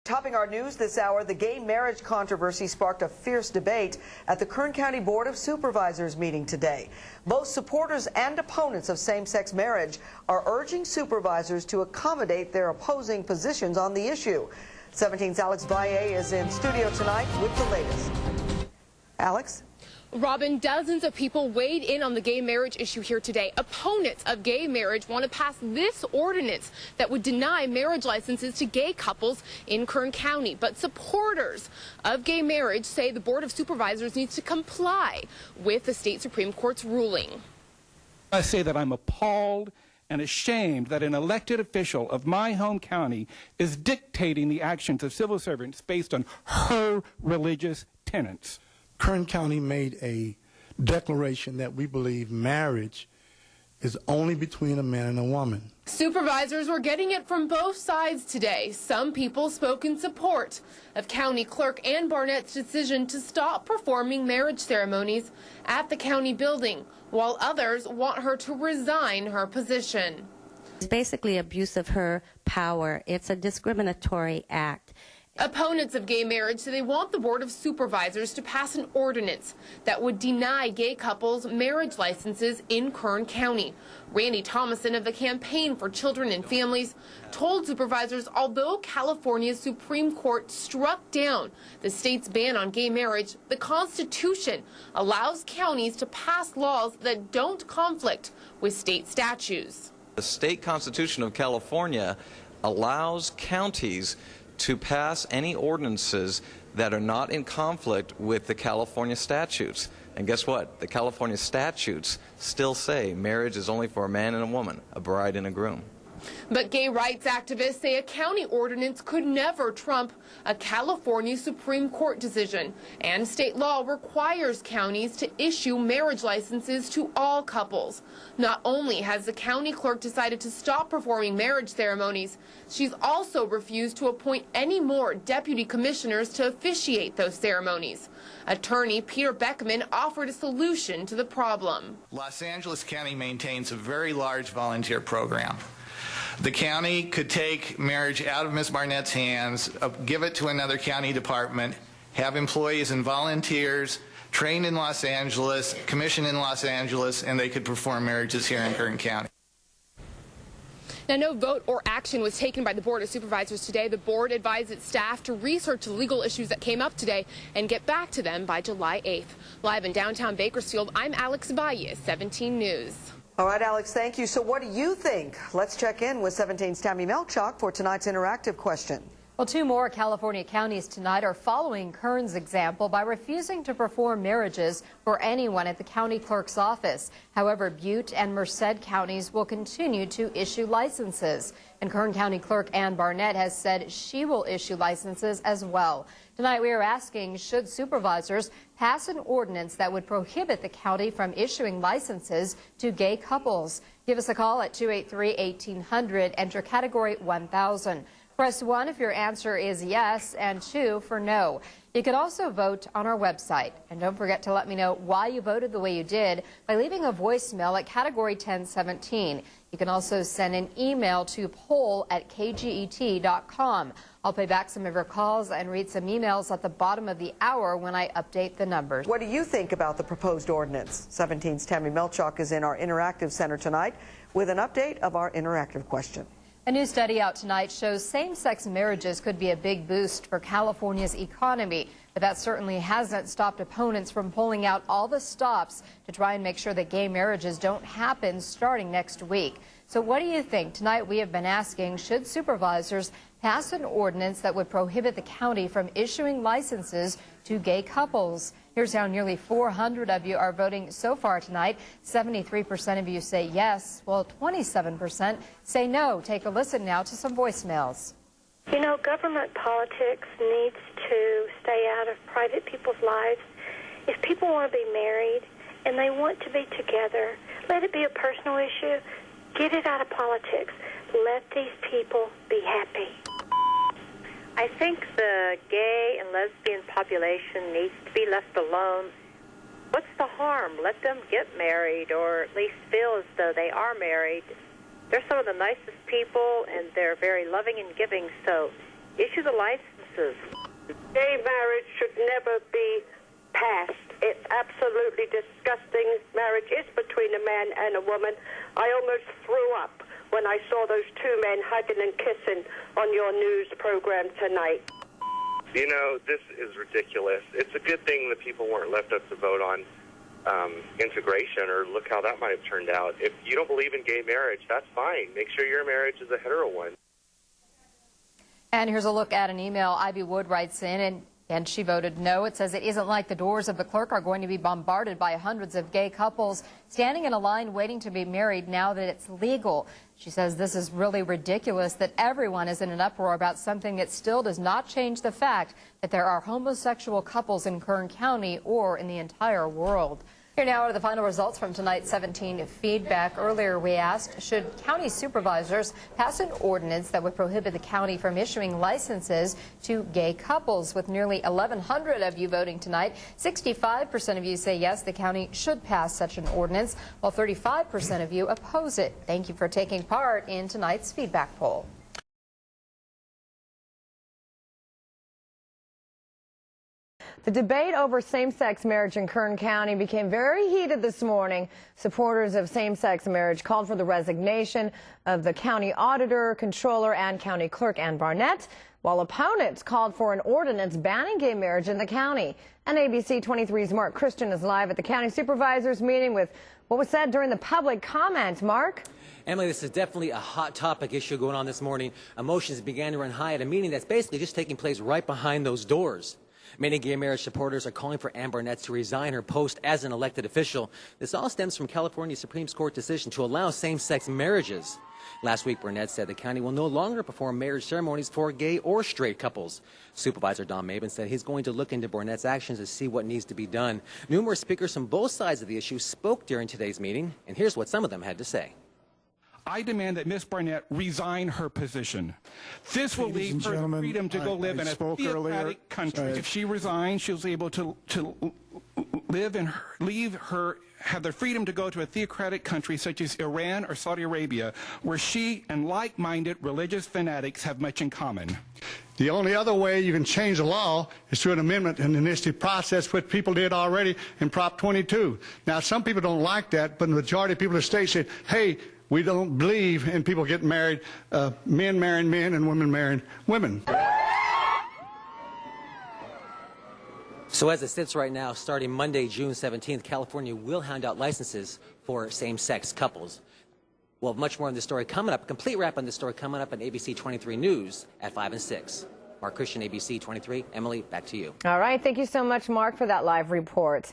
Topping our news this hour, the gay marriage controversy sparked a fierce debate at the Kern County Board of Supervisors meeting today. Both supporters and opponents of same-sex marriage are urging supervisors to accommodate their opposing positions on the issue. 17's Alex Valle is in studio tonight with the latest. Alex? Robin, dozens of people weighed in on the gay marriage issue here today. Opponents of gay marriage want to pass this ordinance that would deny marriage licenses to gay couples in Kern County. But supporters of gay marriage say the Board of Supervisors needs to comply with the state Supreme Court's ruling. I say that I'm appalled and ashamed that an elected official of my home county is dictating the actions of civil servants based on her religious tenets. Kern County made a declaration that we believe marriage is only between a man and a woman. Supervisors were getting it from both sides today. Some people spoke in support of County Clerk Ann Barnett's decision to stop performing marriage ceremonies at the county building, while others want her to resign her position. It's basically abuse of her power. It's a discriminatory act. Opponents of gay marriage say they want the Board of Supervisors to pass an ordinance that would deny gay couples marriage licenses in Kern County. Randy Thomason of the Campaign for Children and Families told supervisors although California's Supreme Court struck down the state's ban on gay marriage, the Constitution allows counties to pass laws that don't conflict with state statutes. The state Constitution of California allows counties to pass any ordinances that are not in conflict with the California statutes. And guess what? The California statutes still say marriage is only for a man and a woman, a bride and a groom. But gay rights activists say a county ordinance could never trump a California Supreme Court decision. And state law requires counties to issue marriage licenses to all couples. Not only has the county clerk decided to stop performing marriage ceremonies, she's also refused to appoint any more deputy commissioners to officiate those ceremonies. Attorney Peter Beckman offered a solution to the problem. Los Angeles County maintains a very large volunteer program. The county could take marriage out of Ms. Barnett's hands, give it to another county department, have employees and volunteers trained in Los Angeles, commissioned in Los Angeles, and they could perform marriages here in Kern County. Now, no vote or action was taken by the Board of Supervisors today. The board advised its staff to research the legal issues that came up today and get back to them by July 8th. Live in downtown Bakersfield, I'm Alex Valle, 17 News. All right, Alex, thank you. So what do you think? Let's check in with 17's Tammy Melchok for tonight's interactive question. Well, two more California counties tonight are following Kern's example by refusing to perform marriages for anyone at the county clerk's office. However, Butte and Merced counties will continue to issue licenses. And Kern County Clerk Ann Barnett has said she will issue licenses as well. Tonight we are asking, should supervisors pass an ordinance that would prohibit the county from issuing licenses to gay couples? Give us a call at 283-1800, enter category 1000. Press 1 if your answer is yes, and 2 for no. You can also vote on our website. And don't forget to let me know why you voted the way you did by leaving a voicemail at category 1017. You can also send an email to poll@kget.com. I'll pay back some of your calls and read some emails at the bottom of the hour when I update the numbers. What do you think about the proposed ordinance? 17's Tammy Melchok is in our interactive center tonight with an update of our interactive question. A new study out tonight shows same-sex marriages could be a big boost for California's economy, but that certainly hasn't stopped opponents from pulling out all the stops to try and make sure that gay marriages don't happen starting next week. So what do you think? Tonight we have been asking, should supervisors pass an ordinance that would prohibit the county from issuing licenses to gay couples? Here's how nearly 400 of you are voting so far tonight. 73% of you say yes, while 27% say no. Take a listen now to some voicemails. You know, government politics needs to stay out of private people's lives. If people want to be married and they want to be together, let it be a personal issue. Get it out of politics. Let these people be happy. I think the gay and lesbian population needs to be left alone. What's the harm? Let them get married, or at least feel as though they are married. They're some of the nicest people, and they're very loving and giving, so issue the license Supervisors. Gay marriage should never be passed. It's absolutely disgusting. Marriage is between a man and a woman. I almost threw up when I saw those two men hugging and kissing on your news program tonight. You know, this is ridiculous. It's a good thing that people weren't left up to vote on integration, or look how that might have turned out. If you don't believe in gay marriage, that's fine. Make sure your marriage is a hetero one. And here's a look at an email Ivy Wood writes in, and she voted no. It says it isn't like the doors of the clerk are going to be bombarded by hundreds of gay couples standing in a line waiting to be married now that it's legal. She says this is really ridiculous that everyone is in an uproar about something that still does not change the fact that there are homosexual couples in Kern County or in the entire world. Here now are the final results from tonight's 17 feedback. Earlier we asked, should county supervisors pass an ordinance that would prohibit the county from issuing licenses to gay couples? With nearly 1,100 of you voting tonight, 65% of you say yes, the county should pass such an ordinance, while 35% of you oppose it. Thank you for taking part in tonight's feedback poll. The debate over same-sex marriage in Kern County became very heated this morning. Supporters of same-sex marriage called for the resignation of the county auditor, controller, and county clerk, Ann Barnett, while opponents called for an ordinance banning gay marriage in the county. And ABC 23's Mark Christian is live at the county supervisors meeting with what was said during the public comment. Mark? Emily, this is definitely a hot topic issue going on this morning. Emotions began to run high at a meeting that's basically just taking place right behind those doors. Many gay marriage supporters are calling for Ann Barnett to resign her post as an elected official. This all stems from California's Supreme Court decision to allow same-sex marriages. Last week, Barnett said the county will no longer perform marriage ceremonies for gay or straight couples. Supervisor Don Maben said he's going to look into Barnett's actions to see what needs to be done. Numerous speakers from both sides of the issue spoke during today's meeting, and here's what some of them had to say. I demand that Ms. Barnett resign her position. This will leave her the freedom to go live in a theocratic country. If she resigns, she'll be able to live and have the freedom to go to a theocratic country such as Iran or Saudi Arabia, where she and like-minded religious fanatics have much in common. The only other way you can change the law is through an amendment and initiative process, which people did already in Prop 22. Now, some people don't like that, but the majority of people in the state said, hey, we don't believe in people getting married, men marrying men and women marrying women. So as it sits right now, starting Monday, June 17th, California will hand out licenses for same-sex couples. We'll have much more on this story coming up. A complete wrap on this story coming up on ABC 23 News at 5 and 6. Mark Christian, ABC 23. Emily, back to you. All right. Thank you so much, Mark, for that live report.